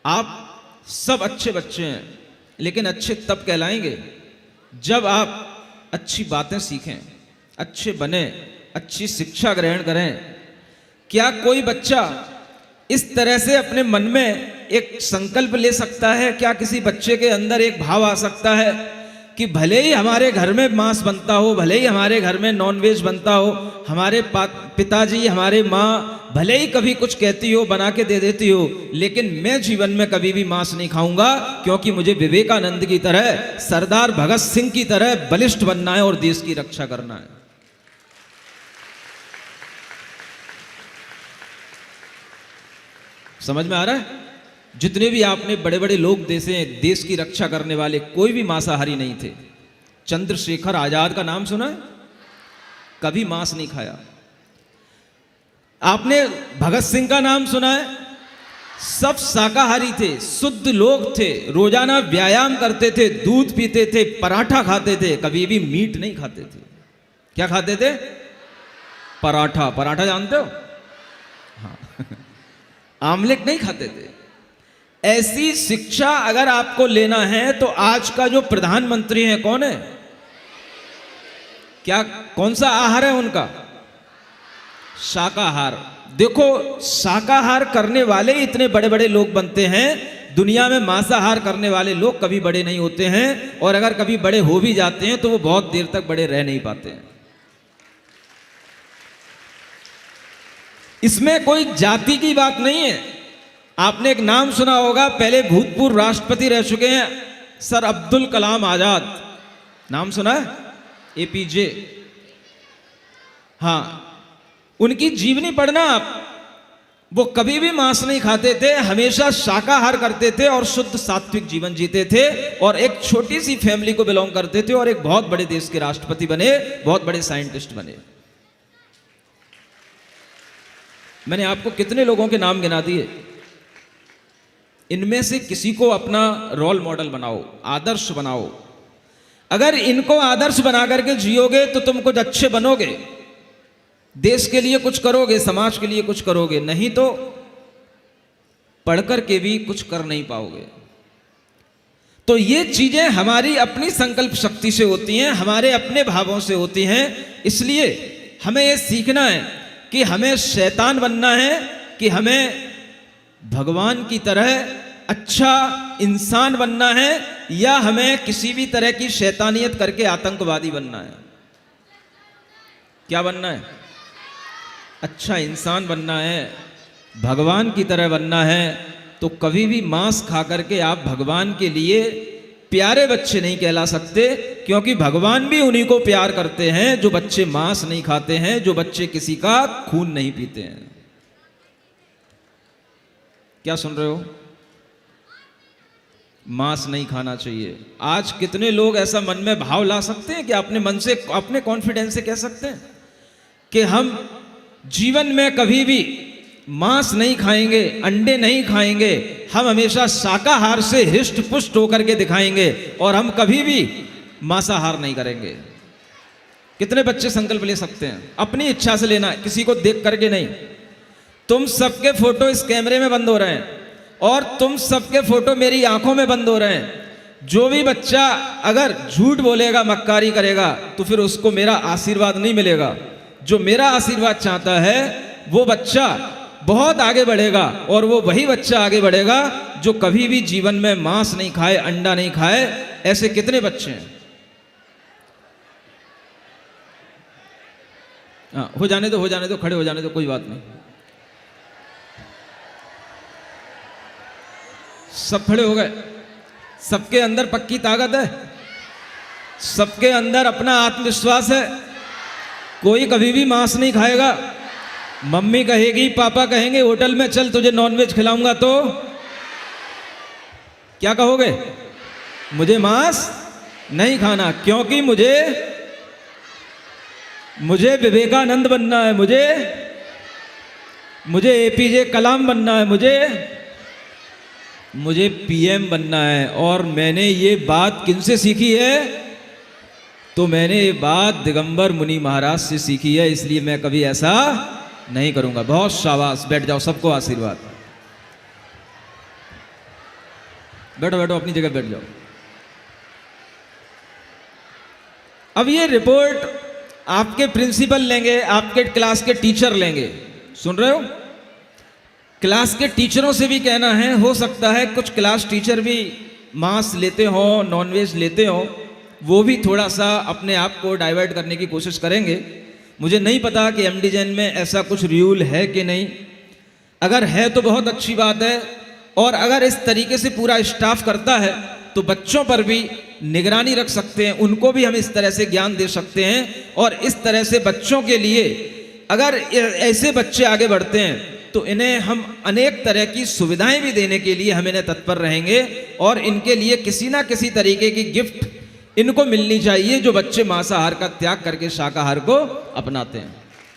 आप सब अच्छे बच्चे हैं, लेकिन अच्छे तब कहलाएंगे जब आप अच्छी बातें सीखें, अच्छे बने, अच्छी शिक्षा ग्रहण करें। क्या कोई बच्चा इस तरह से अपने मन में एक संकल्प ले सकता है? क्या किसी बच्चे के अंदर एक भाव आ सकता है कि भले ही हमारे घर में मांस बनता हो, भले ही हमारे घर में नॉनवेज बनता हो, हमारे पिताजी, हमारे माँ भले ही कभी कुछ कहती हो, बना के दे देती हो, लेकिन मैं जीवन में कभी भी मांस नहीं खाऊंगा, क्योंकि मुझे विवेकानंद की तरह, सरदार भगत सिंह की तरह बलिष्ठ बनना है और देश की रक्षा करना है। समझ में आ रहा है? जितने भी आपने बड़े बड़े लोग देश की रक्षा करने वाले, कोई भी मांसाहारी नहीं थे। चंद्रशेखर आजाद का नाम सुना है? कभी मांस नहीं खाया। आपने भगत सिंह का नाम सुना है? सब शाकाहारी थे, शुद्ध लोग थे, रोजाना व्यायाम करते थे, दूध पीते थे, पराठा खाते थे, कभी भी मीट नहीं खाते थे। क्या खाते थे? पराठा। पराठा जानते हो? हाँ। आमलेट नहीं खाते थे। ऐसी शिक्षा अगर आपको लेना है तो आज का जो प्रधानमंत्री है कौन है? क्या, कौन सा आहार है उनका? शाकाहार। देखो, शाकाहार करने वाले इतने बड़े बड़े लोग बनते हैं। दुनिया में मांसाहार करने वाले लोग कभी बड़े नहीं होते हैं, और अगर कभी बड़े हो भी जाते हैं तो वो बहुत देर तक बड़े रह नहीं पाते हैं। इसमें कोई जाति की बात नहीं है। आपने एक नाम सुना होगा, पहले भूतपूर्व राष्ट्रपति रह चुके हैं सर अब्दुल कलाम आजाद। नाम सुना है? एपीजे। हाँ, उनकी जीवनी पढ़ना आप। वो कभी भी मांस नहीं खाते थे, हमेशा शाकाहार करते थे और शुद्ध सात्विक जीवन जीते थे, और एक छोटी सी फैमिली को बिलोंग करते थे, और एक बहुत बड़े देश के राष्ट्रपति बने, बहुत बड़े साइंटिस्ट बने। मैंने आपको कितने लोगों के नाम गिना दिए। इनमें से किसी को अपना रोल मॉडल बनाओ, आदर्श बनाओ। अगर इनको आदर्श बना करके जियोगे तो तुम कुछ अच्छे बनोगे, देश के लिए कुछ करोगे, समाज के लिए कुछ करोगे। नहीं तो पढ़कर के भी कुछ कर नहीं पाओगे। तो ये चीजें हमारी अपनी संकल्प शक्ति से होती हैं, हमारे अपने भावों से होती हैं। इसलिए हमें ये सीखना है कि हमें शैतान बनना है कि हमें भगवान की तरह अच्छा इंसान बनना है, या हमें किसी भी तरह की शैतानियत करके आतंकवादी बनना है। क्या बनना है? अच्छा इंसान बनना है, भगवान की तरह बनना है। तो कभी भी मांस खा करके आप भगवान के लिए प्यारे बच्चे नहीं कहला सकते, क्योंकि भगवान भी उन्हीं को प्यार करते हैं जो बच्चे मांस नहीं खाते हैं, जो बच्चे किसी का खून नहीं पीते हैं। क्या सुन रहे हो? मांस नहीं खाना चाहिए। आज कितने लोग ऐसा मन में भाव ला सकते हैं कि अपने मन से, अपने कॉन्फिडेंस से कह सकते हैं कि हम जीवन में कभी भी मांस नहीं खाएंगे, अंडे नहीं खाएंगे, हम हमेशा शाकाहार से हृष्ट पुष्ट होकर के दिखाएंगे, और हम कभी भी मांसाहार नहीं करेंगे। कितने बच्चे संकल्प ले सकते हैं? अपनी इच्छा से लेना, किसी को देख करके नहीं। तुम सबके फोटो इस कैमरे में बंद हो रहे हैं, और तुम सबके फोटो मेरी आंखों में बंद हो रहे हैं। जो भी बच्चा अगर झूठ बोलेगा, मक्कारी करेगा, तो फिर उसको मेरा आशीर्वाद नहीं मिलेगा। जो मेरा आशीर्वाद चाहता है वो बच्चा बहुत आगे बढ़ेगा, और वो वही बच्चा आगे बढ़ेगा जो कभी भी जीवन में मांस नहीं खाए, अंडा नहीं खाए। ऐसे कितने बच्चे हैं? हाँ, हो जाने दो, हो जाने दो, खड़े हो जाने दो, कोई बात नहीं। सब खड़े हो गए। सबके अंदर पक्की ताकत है, सबके अंदर अपना आत्मविश्वास है। कोई कभी भी मांस नहीं खाएगा। मम्मी कहेगी, पापा कहेंगे होटल में चल तुझे नॉनवेज खिलाऊंगा, तो क्या कहोगे? मुझे मांस नहीं खाना, क्योंकि मुझे विवेकानंद बनना है, मुझे एपीजे कलाम बनना है, मुझे पीएम बनना है। और मैंने ये बात किनसे सीखी है? तो मैंने ये बात दिगंबर मुनि महाराज से सीखी है, इसलिए मैं कभी ऐसा नहीं करूंगा। बहुत शाबाश, बैठ जाओ, सबको आशीर्वाद। बैठो बैठो, अपनी जगह बैठ जाओ। अब ये रिपोर्ट आपके प्रिंसिपल लेंगे, आपके क्लास के टीचर लेंगे। सुन रहे हो? क्लास के टीचरों से भी कहना है, हो सकता है कुछ क्लास टीचर भी मांस लेते हो, नॉनवेज लेते हो, वो भी थोड़ा सा अपने आप को डाइवर्ट करने की कोशिश करेंगे। मुझे नहीं पता कि एमडी जैन में ऐसा कुछ रूल है कि नहीं। अगर है तो बहुत अच्छी बात है, और अगर इस तरीके से पूरा स्टाफ करता है तो बच्चों पर भी निगरानी रख सकते हैं, उनको भी हम इस तरह से ज्ञान दे सकते हैं। और इस तरह से बच्चों के लिए अगर ऐसे बच्चे आगे बढ़ते हैं तो इन्हें हम अनेक तरह की सुविधाएं भी देने के लिए हम इन्हें तत्पर रहेंगे, और इनके लिए किसी ना किसी तरीके की गिफ्ट इनको मिलनी चाहिए जो बच्चे मांसाहार का त्याग करके शाकाहार को अपनाते हैं।